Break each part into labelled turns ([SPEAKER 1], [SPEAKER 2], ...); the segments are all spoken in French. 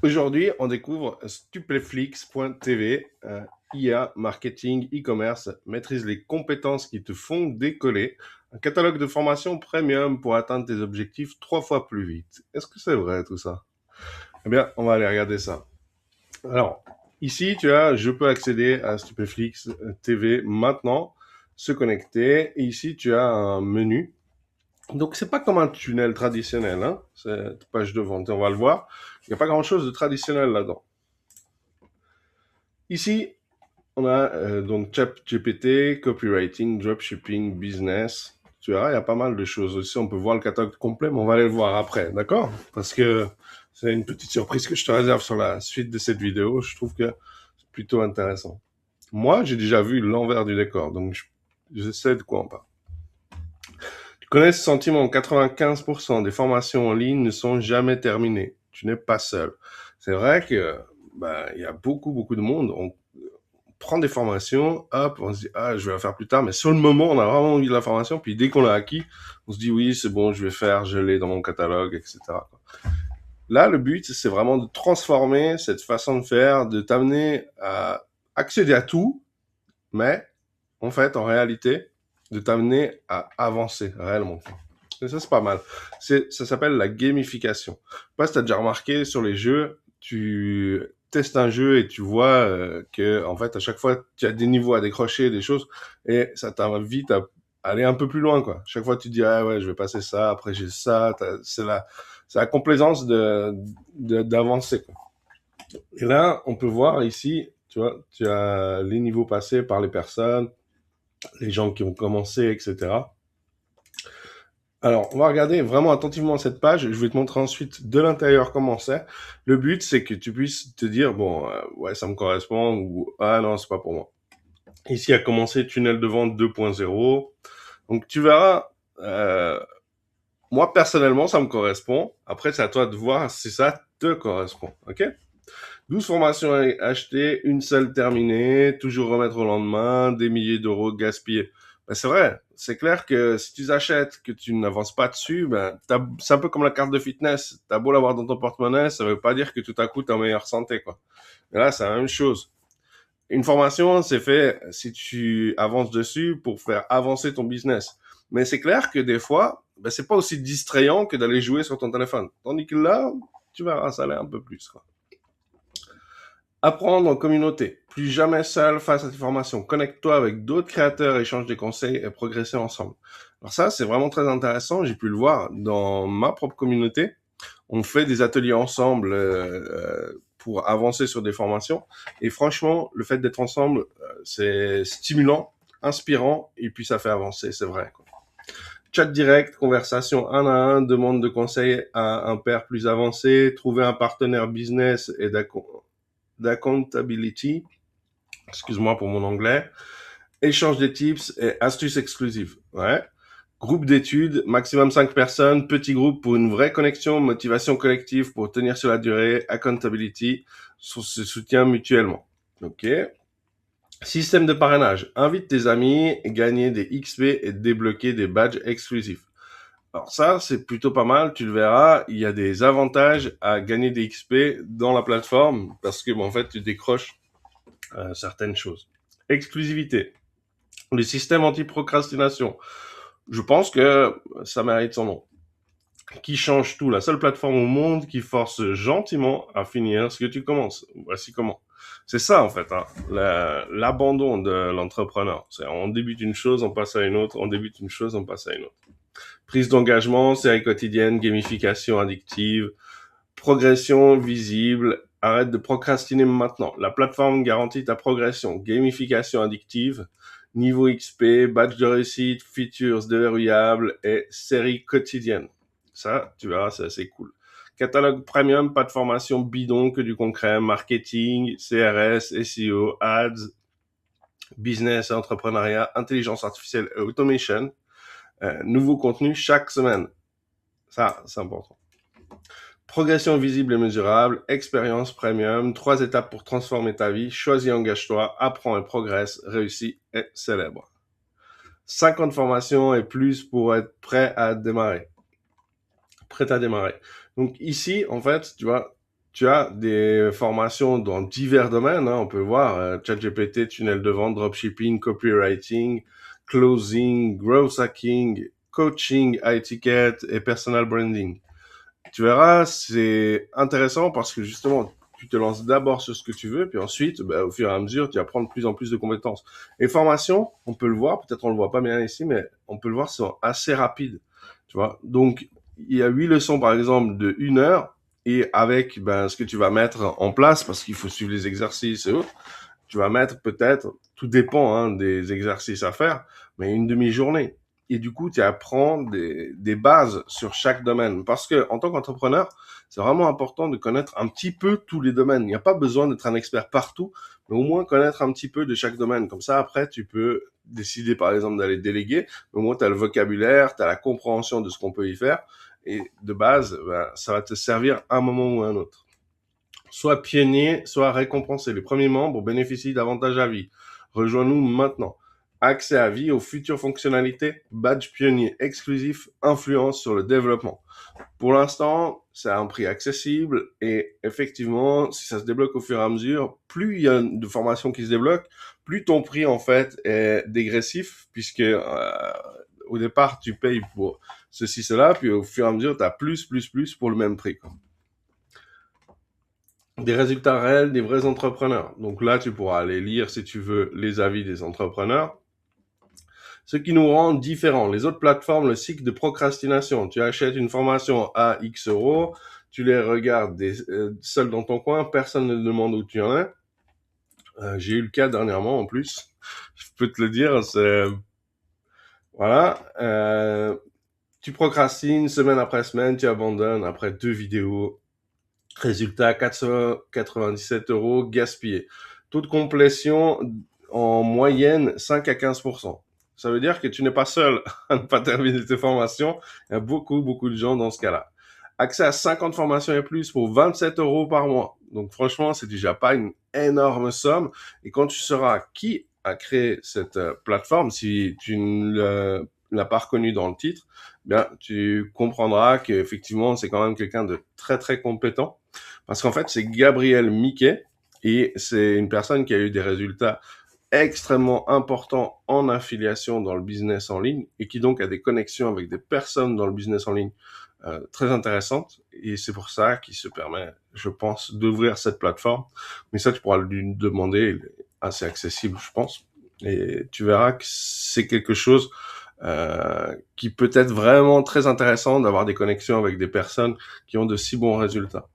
[SPEAKER 1] Aujourd'hui, on découvre Stupéflix.tv, IA, marketing, e-commerce, maîtrise les compétences qui te font décoller. Un catalogue de formation premium pour atteindre tes objectifs 3 fois plus vite. Est-ce que c'est vrai tout ça? Eh bien, on va aller regarder ça. Alors, ici, tu as, je peux accéder à Stupéflix TV maintenant, se connecter. Et ici, tu as un menu. Donc, c'est pas comme un tunnel traditionnel, hein. C'est page de vente, on va le voir. Il n'y a pas grand-chose de traditionnel là-dedans. Ici, on a donc ChatGPT, copywriting, dropshipping, business. Tu verras, il y a pas mal de choses aussi. On peut voir le catalogue complet, mais on va aller le voir après, d'accord? Parce que c'est une petite surprise que je te réserve sur la suite de cette vidéo. Je trouve que c'est plutôt intéressant. Moi, j'ai déjà vu l'envers du décor, donc je sais de quoi on parle. Tu connais ce sentiment, 95% des formations en ligne ne sont jamais terminées. Tu n'es pas seul. C'est vrai que il y a beaucoup de monde. On prend des formations, hop, on se dit, ah, je vais la faire plus tard, mais sur le moment, on a vraiment envie de la formation, puis dès qu'on l'a acquis, on se dit, oui, c'est bon, je vais faire, je l'ai dans mon catalogue, etc. Là, le but, c'est vraiment de transformer cette façon de faire, de t'amener à accéder à tout, mais, en fait, en réalité, de t'amener à avancer réellement. Et ça, c'est pas mal. Ça s'appelle la gamification. Je sais pas si t'as déjà remarqué sur les jeux, tu testes un jeu et tu vois que, en fait, à chaque fois, tu as des niveaux à décrocher, des choses, et ça t'invite à aller un peu plus loin, quoi. Chaque fois, tu te dis, ah ouais, je vais passer ça, après j'ai ça, c'est la complaisance d'avancer, quoi. Et là, on peut voir ici, tu vois, tu as les niveaux passés par les personnes, les gens qui ont commencé, etc. Alors, on va regarder vraiment attentivement cette page. Je vais te montrer ensuite de l'intérieur comment c'est. Le but, c'est que tu puisses te dire, bon, ouais, ça me correspond, ou ah non, c'est pas pour moi. Ici a commencé tunnel de vente 2.0. Donc, tu verras, moi, personnellement, ça me correspond. Après, c'est à toi de voir si ça te correspond. OK? 12 formations achetées, une seule terminée, toujours remettre au lendemain, des milliers d'euros gaspillés. Ben, c'est vrai, c'est clair que si tu achètes, que tu n'avances pas dessus, c'est un peu comme la carte de fitness. T'as beau l'avoir dans ton porte-monnaie, ça veut pas dire que tout à coup t'es en meilleure santé, quoi. Et là, c'est la même chose. Une formation, c'est fait si tu avances dessus pour faire avancer ton business. Mais c'est clair que des fois, c'est pas aussi distrayant que d'aller jouer sur ton téléphone. Tandis que là, tu verras, ça l'est un peu plus, quoi. Apprendre en communauté. Plus jamais seul face à tes formations. Connecte-toi avec d'autres créateurs, échange des conseils et progresser ensemble. Alors ça, c'est vraiment très intéressant. J'ai pu le voir dans ma propre communauté. On fait des ateliers ensemble pour avancer sur des formations. Et franchement, le fait d'être ensemble, c'est stimulant, inspirant, et puis ça fait avancer, c'est vrai, quoi. Chat direct, conversation un à un, demande de conseils à un pair plus avancé, trouver un partenaire business et d'accountability, excuse-moi pour mon anglais, échange des tips et astuces exclusives. Ouais. Groupe d'études, maximum 5 personnes, petit groupe pour une vraie connexion, motivation collective pour tenir sur la durée, accountability, se soutient mutuellement. Ok. Système de parrainage. Invite tes amis, gagner des XP et débloquer des badges exclusifs. Alors ça, c'est plutôt pas mal, tu le verras, il y a des avantages à gagner des XP dans la plateforme parce que en fait, tu décroches certaines choses. Exclusivité. Le système anti-procrastination. Je pense que ça mérite son nom. Qui change tout. La seule plateforme au monde qui force gentiment à finir ce que tu commences. Voici comment. C'est ça, en fait, hein, l'abandon de l'entrepreneur. C'est on débute une chose, on passe à une autre, on débute une chose, on passe à une autre. Prise d'engagement, série quotidienne, gamification addictive, progression visible, arrête de procrastiner maintenant. La plateforme garantit ta progression, gamification addictive, niveau XP, badge de réussite, features déverrouillables et série quotidienne. Ça, tu verras, c'est assez cool. Catalogue premium, pas de formation bidon, que du concret, marketing, CRS, SEO, ads, business et entrepreneuriat, intelligence artificielle et automation. Nouveau contenu chaque semaine. Ça, c'est important. Progression visible et mesurable, expérience premium, 3 étapes pour transformer ta vie, choisis, engage-toi, apprends et progresse, réussis et célèbre. 50 formations et plus pour être prêt à démarrer. Prêt à démarrer. Donc ici, en fait, tu vois, tu as des formations dans divers domaines, hein, on peut voir ChatGPT, tunnel de vente, dropshipping, copywriting, closing, growth hacking, coaching, high ticket et personal branding. Tu verras, c'est intéressant parce que justement, tu te lances d'abord sur ce que tu veux, puis ensuite, au fur et à mesure, tu vas prendre de plus en plus de compétences. Les formations, on peut le voir, peut-être on le voit pas bien ici, mais on peut le voir, sont assez rapides. Tu vois, donc il y a 8 leçons par exemple de 1 heure, et avec ce que tu vas mettre en place, parce qu'il faut suivre les exercices et autres, tu vas mettre peut-être, tout dépend des exercices à faire, mais une demi-journée. Et du coup, tu apprends des bases sur chaque domaine. Parce que en tant qu'entrepreneur, c'est vraiment important de connaître un petit peu tous les domaines. Il n'y a pas besoin d'être un expert partout, mais au moins connaître un petit peu de chaque domaine. Comme ça, après, tu peux décider, par exemple, d'aller déléguer. Mais au moins, tu as le vocabulaire, tu as la compréhension de ce qu'on peut y faire. Et de base, ça va te servir à un moment ou à un autre. Soit pionnier, soit récompensé. Les premiers membres bénéficient d'avantages à vie. Rejoins-nous maintenant. Accès à vie aux futures fonctionnalités, badge pionnier exclusif, influence sur le développement. Pour l'instant, c'est à un prix accessible et effectivement, si ça se débloque au fur et à mesure, plus il y a de formations qui se débloquent, plus ton prix en fait est dégressif puisque au départ, tu payes pour ceci, cela, puis au fur et à mesure, tu as plus pour le même prix, quoi. Des résultats réels des vrais entrepreneurs. Donc là, tu pourras aller lire, si tu veux, les avis des entrepreneurs. Ce qui nous rend différents. Les autres plateformes, le cycle de procrastination. Tu achètes une formation à X euros, tu les regardes seul dans ton coin, personne ne te demande où tu en es. J'ai eu le cas dernièrement en plus. Je peux te le dire, c'est... Voilà. Tu procrastines semaine après semaine, tu abandonnes après 2 vidéos. Résultat, 497 euros gaspillés. Taux de complétion en moyenne 5 à 15%. Ça veut dire que tu n'es pas seul à ne pas terminer tes formations. Il y a beaucoup de gens dans ce cas-là. Accès à 50 formations et plus pour 27 euros par mois. Donc franchement, c'est déjà pas une énorme somme. Et quand tu sauras qui a créé cette plateforme, si tu ne l'as pas reconnu dans le titre, bien, tu comprendras qu'effectivement, c'est quand même quelqu'un de très compétent. Parce qu'en fait, c'est Gabriel Miquet et c'est une personne qui a eu des résultats extrêmement importants en affiliation dans le business en ligne et qui donc a des connexions avec des personnes dans le business en ligne très intéressantes. Et c'est pour ça qu'il se permet, je pense, d'ouvrir cette plateforme. Mais ça, tu pourras lui demander, il est assez accessible, je pense. Et tu verras que c'est quelque chose qui peut être vraiment très intéressant d'avoir des connexions avec des personnes qui ont de si bons résultats.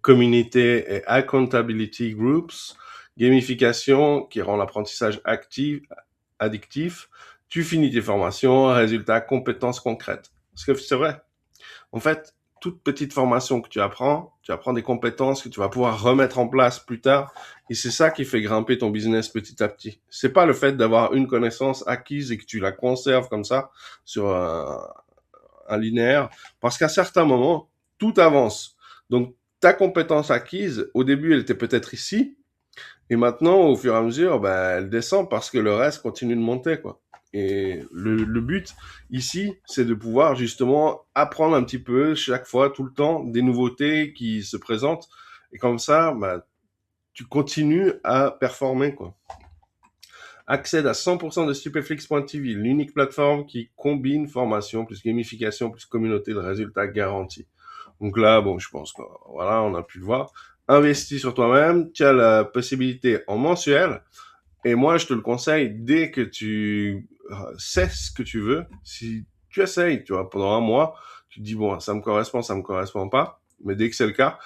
[SPEAKER 1] Communauté et accountability groups, gamification qui rend l'apprentissage addictif, tu finis tes formations, résultats, compétences concrètes. Parce que c'est vrai, en fait, toute petite formation que tu apprends des compétences que tu vas pouvoir remettre en place plus tard, et c'est ça qui fait grimper ton business petit à petit. C'est pas le fait d'avoir une connaissance acquise et que tu la conserves comme ça sur un linéaire, parce qu'à certains moments, tout avance. Donc, ta compétence acquise, au début, elle était peut-être ici, et maintenant, au fur et à mesure, elle descend parce que le reste continue de monter, quoi. Et le but ici, c'est de pouvoir justement apprendre un petit peu chaque fois, tout le temps, des nouveautés qui se présentent. Et comme ça, tu continues à performer, quoi. Accède à 100% de Stupeflix.tv, l'unique plateforme qui combine formation plus gamification plus communauté de résultats garantis. Donc là, bon, je pense que voilà, on a pu le voir. Investis sur toi-même, tu as la possibilité en mensuel. Et moi, je te le conseille dès que tu sais ce que tu veux. Si tu essayes, tu vois, pendant un mois, tu te dis, bon, ça me correspond pas. Mais dès que c'est le cas,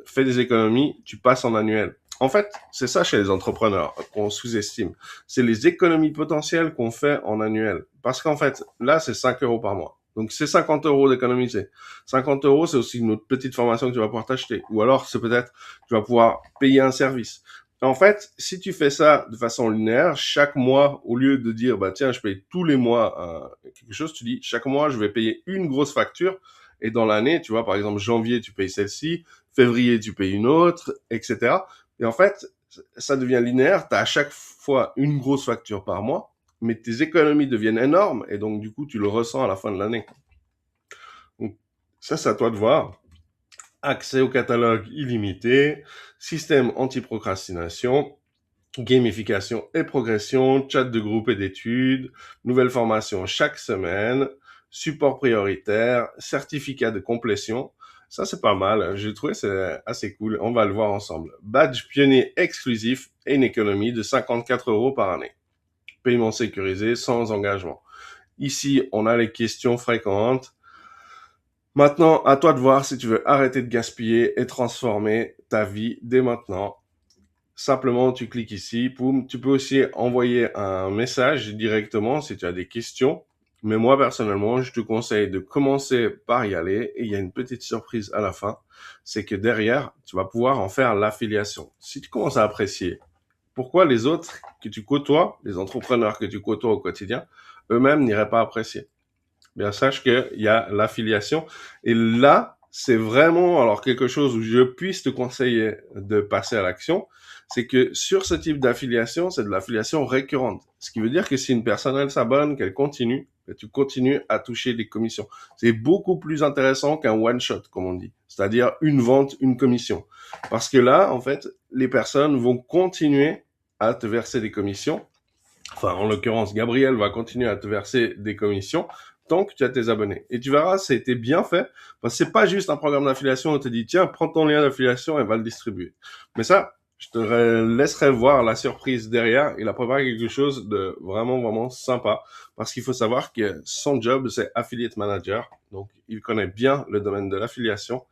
[SPEAKER 1] fais des économies, tu passes en annuel. En fait, c'est ça chez les entrepreneurs qu'on sous-estime. C'est les économies potentielles qu'on fait en annuel. Parce qu'en fait, là, c'est 5 euros par mois. Donc, c'est 50 euros d'économiser. 50 euros, c'est aussi une autre petite formation que tu vas pouvoir t'acheter. Ou alors, c'est peut-être, tu vas pouvoir payer un service. En fait, si tu fais ça de façon linéaire, chaque mois, au lieu de dire, tiens, je paye tous les mois quelque chose, tu dis, chaque mois, je vais payer une grosse facture. Et dans l'année, tu vois, par exemple, janvier, tu payes celle-ci, février, tu payes une autre, etc. Et en fait, ça devient linéaire. Tu as à chaque fois une grosse facture par mois, mais tes économies deviennent énormes. Et donc, du coup, tu le ressens à la fin de l'année. Donc, ça, c'est à toi de voir. accès au catalogue illimité, système anti-procrastination, gamification et progression, chat de groupe et d'études, nouvelles formations chaque semaine, support prioritaire, certificat de complétion. Ça, c'est pas mal. J'ai trouvé c'est assez cool. On va le voir ensemble. Badge pionnier exclusif et une économie de 54 € par année. Paiement sécurisé sans engagement. Ici, on a les questions fréquentes. Maintenant, à toi de voir si tu veux arrêter de gaspiller et transformer ta vie dès maintenant. Simplement, tu cliques ici. Boum. Tu peux aussi envoyer un message directement si tu as des questions. Mais moi, personnellement, je te conseille de commencer par y aller. Et il y a une petite surprise à la fin. C'est que derrière, tu vas pouvoir en faire l'affiliation. Si tu commences à apprécier, pourquoi les autres que tu côtoies, les entrepreneurs que tu côtoies au quotidien, eux-mêmes n'iraient pas apprécier? Bien, sache qu'il y a l'affiliation. Et là, c'est vraiment alors quelque chose où je puisse te conseiller de passer à l'action. C'est que sur ce type d'affiliation, c'est de l'affiliation récurrente. Ce qui veut dire que si une personne, elle s'abonne, qu'elle continue, que tu continues à toucher des commissions. C'est beaucoup plus intéressant qu'un one-shot, comme on dit. C'est-à-dire une vente, une commission. Parce que là, en fait, les personnes vont continuer à te verser des commissions. Enfin, en l'occurrence, Gabriel va continuer à te verser des commissions tant que tu as tes abonnés. Et tu verras, ça a été bien fait, parce que c'est pas juste un programme d'affiliation où on te dit, tiens, prends ton lien d'affiliation et va le distribuer. Mais ça, je te laisserai voir la surprise derrière. Il a préparé quelque chose de vraiment, vraiment sympa, parce qu'il faut savoir que son job, c'est affiliate manager. Donc, il connaît bien le domaine de l'affiliation.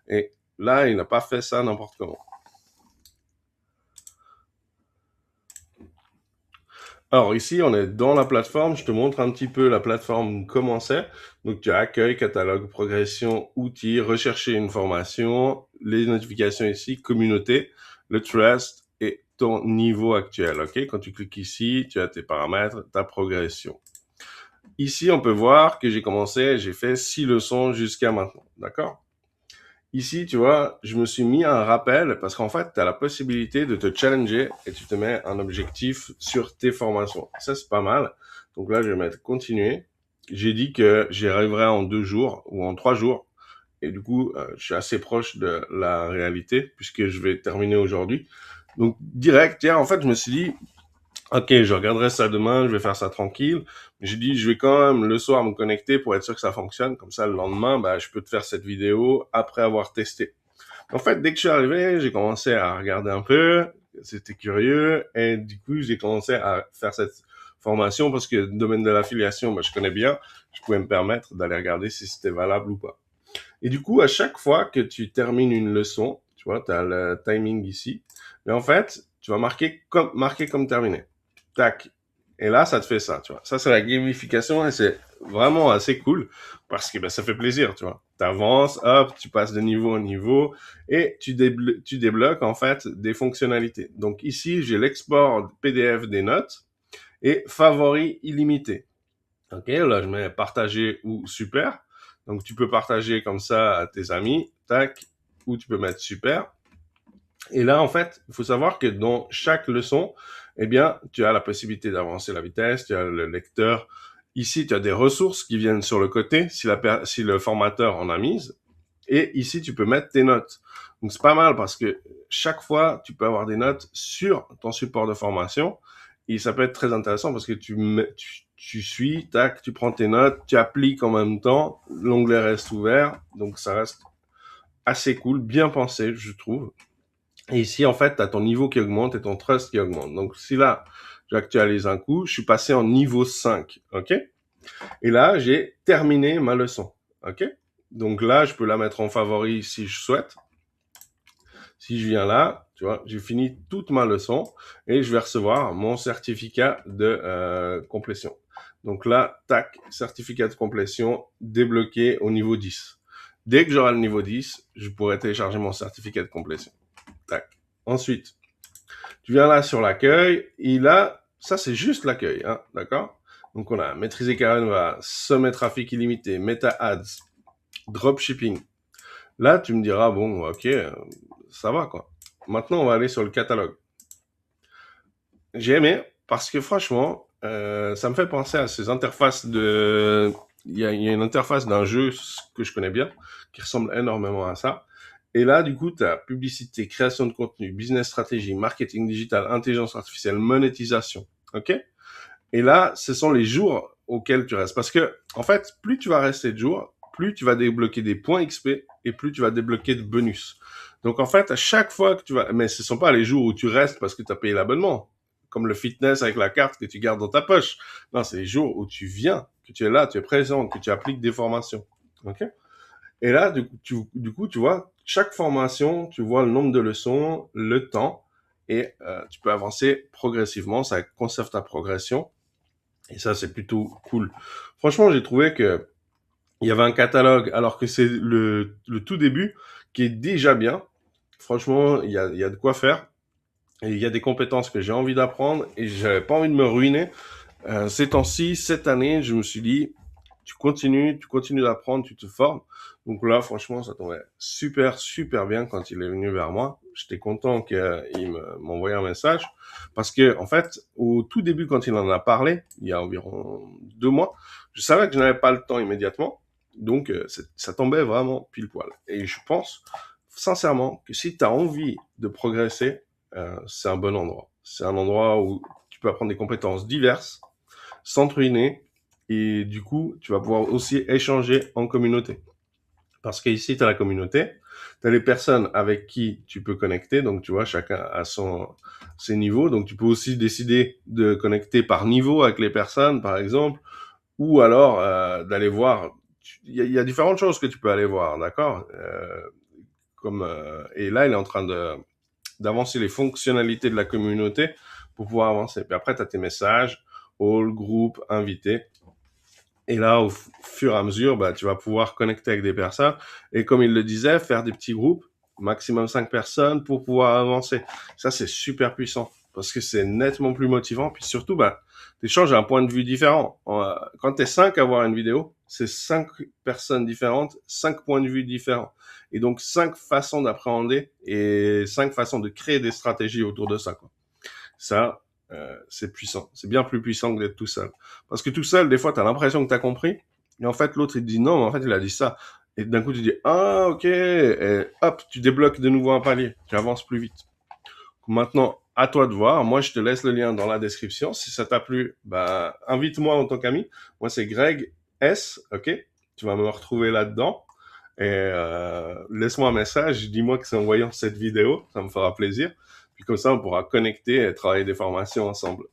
[SPEAKER 1] Et là, il n'a pas fait ça n'importe comment. Alors ici, on est dans la plateforme. Je te montre un petit peu la plateforme comment c'est. Donc tu as accueil, catalogue, progression, outils, rechercher une formation, les notifications ici, communauté, le trust et ton niveau actuel. Ok, quand tu cliques ici, tu as tes paramètres, ta progression. Ici, on peut voir que j'ai commencé, j'ai fait 6 leçons jusqu'à maintenant. D'accord? Ici, tu vois, je me suis mis un rappel parce qu'en fait, tu as la possibilité de te challenger et tu te mets un objectif sur tes formations. Ça, c'est pas mal. Donc là, je vais mettre continuer. J'ai dit que j'y arriverai en 2 jours ou en 3 jours. Et du coup, je suis assez proche de la réalité puisque je vais terminer aujourd'hui. Donc, direct, tiens, en fait, je me suis dit, ok, je regarderai ça demain, je vais faire ça tranquille. J'ai dit, je vais quand même le soir me connecter pour être sûr que ça fonctionne. Comme ça, le lendemain, bah, je peux te faire cette vidéo après avoir testé. En fait, dès que je suis arrivé, j'ai commencé à regarder un peu. C'était curieux. Et du coup, j'ai commencé à faire cette formation parce que le domaine de l'affiliation, bah, je connais bien. Je pouvais me permettre d'aller regarder si c'était valable ou pas. Et du coup, à chaque fois que tu termines une leçon, tu vois, tu as le timing ici. Mais en fait, tu vas marquer comme terminé. Tac. Et là, ça te fait ça, tu vois. Ça, c'est la gamification et c'est vraiment assez cool parce que ben, ça fait plaisir, tu vois. Tu avances, hop, tu passes de niveau en niveau et tu débloques en fait des fonctionnalités. Donc ici, j'ai l'export PDF des notes et favoris illimité. Ok, là, je mets partager ou super. Donc, tu peux partager comme ça à tes amis, tac, ou tu peux mettre super. Et là, en fait, il faut savoir que dans chaque leçon, eh bien, tu as la possibilité d'avancer la vitesse, tu as le lecteur. Ici, tu as des ressources qui viennent sur le côté si le formateur en a mise. Et ici, tu peux mettre tes notes. Donc, c'est pas mal parce que chaque fois, tu peux avoir des notes sur ton support de formation. Et ça peut être très intéressant parce que tu suis, tac, tu prends tes notes, tu appliques en même temps, l'onglet reste ouvert. Donc, ça reste assez cool, bien pensé, je trouve. Et ici, en fait, tu as ton niveau qui augmente et ton trust qui augmente. Donc, si là, j'actualise un coup, je suis passé en niveau 5, ok? Et là, j'ai terminé ma leçon, ok? Donc là, je peux la mettre en favori si je souhaite. Si je viens là, tu vois, j'ai fini toute ma leçon et je vais recevoir mon certificat de complétion. Donc là, tac, certificat de complétion débloqué au niveau 10. Dès que j'aurai le niveau 10, je pourrai télécharger mon certificat de complétion. Tac. Ensuite, tu viens là sur l'accueil et là, ça c'est juste l'accueil, hein, d'accord? Donc on a maîtriser Canva, sommet trafic illimité, meta ads, dropshipping. Là, tu me diras, bon, ok, ça va quoi. Maintenant, on va aller sur le catalogue. J'ai aimé parce que franchement, ça me fait penser à ces interfaces de... Il y a une interface d'un jeu que je connais bien qui ressemble énormément à ça. Et là, du coup, tu as publicité, création de contenu, business stratégie, marketing digital, intelligence artificielle, monétisation. OK? Et là, ce sont les jours auxquels tu restes. Parce que, en fait, plus tu vas rester de jours, plus tu vas débloquer des points XP et plus tu vas débloquer de bonus. Donc, en fait, à chaque fois que tu vas... Mais ce ne sont pas les jours où tu restes parce que tu as payé l'abonnement, comme le fitness avec la carte que tu gardes dans ta poche. Non, c'est les jours où tu viens, que tu es là, tu es présent, que tu appliques des formations. OK? Et là, du coup, tu vois, chaque formation, tu vois le nombre de leçons, le temps, et tu peux avancer progressivement. Ça conserve ta progression. Et ça, c'est plutôt cool. Franchement, j'ai trouvé que il y avait un catalogue, alors que c'est le tout début, qui est déjà bien. Franchement, il y a de quoi faire. Et il y a des compétences que j'ai envie d'apprendre et j'avais pas envie de me ruiner. Ces temps-ci, cette année, je me suis dit, tu continues d'apprendre, tu te formes. Donc là, franchement, ça tombait super, super bien quand il est venu vers moi. J'étais content qu'il m'envoie un message parce que, en fait, au tout début, quand il en a parlé, il y a environ 2 mois, je savais que je n'avais pas le temps immédiatement. Donc, ça tombait vraiment pile poil. Et je pense, sincèrement, que si tu as envie de progresser, c'est un bon endroit. C'est un endroit où tu peux apprendre des compétences diverses sans te ruiner. Et du coup, tu vas pouvoir aussi échanger en communauté. Parce qu'ici, tu as la communauté, tu as les personnes avec qui tu peux connecter. Donc, tu vois, chacun a ses niveaux. Donc, tu peux aussi décider de connecter par niveau avec les personnes, par exemple, ou alors d'aller voir. Il y a différentes choses que tu peux aller voir, d'accord et là, il est en train d'avancer les fonctionnalités de la communauté pour pouvoir avancer. Puis après, tu as tes messages, all, groupe, invité. Et là, au fur et à mesure, bah, tu vas pouvoir connecter avec des personnes. Et comme il le disait, faire des petits groupes, maximum 5 personnes pour pouvoir avancer. Ça, c'est super puissant parce que c'est nettement plus motivant. Puis surtout, bah, tu échanges un point de vue différent. Quand tu es 5 à voir une vidéo, c'est 5 personnes différentes, 5 points de vue différents. Et donc, 5 façons d'appréhender et 5 façons de créer des stratégies autour de ça, quoi. Ça, c'est puissant. C'est bien plus puissant que d'être tout seul. Parce que tout seul, des fois, tu as l'impression que tu as compris. Et en fait, l'autre, il te dit non, mais en fait, il a dit ça. Et d'un coup, tu dis, ah, ok. Et hop, tu débloques de nouveau un palier. Tu avances plus vite. Maintenant, à toi de voir. Moi, je te laisse le lien dans la description. Si ça t'a plu, bah, invite-moi en tant qu'ami. Moi, c'est Greg S. Ok. Tu vas me retrouver là-dedans. Et laisse-moi un message, dis-moi que c'est en voyant cette vidéo, ça me fera plaisir. Puis comme ça, on pourra connecter et travailler des formations ensemble.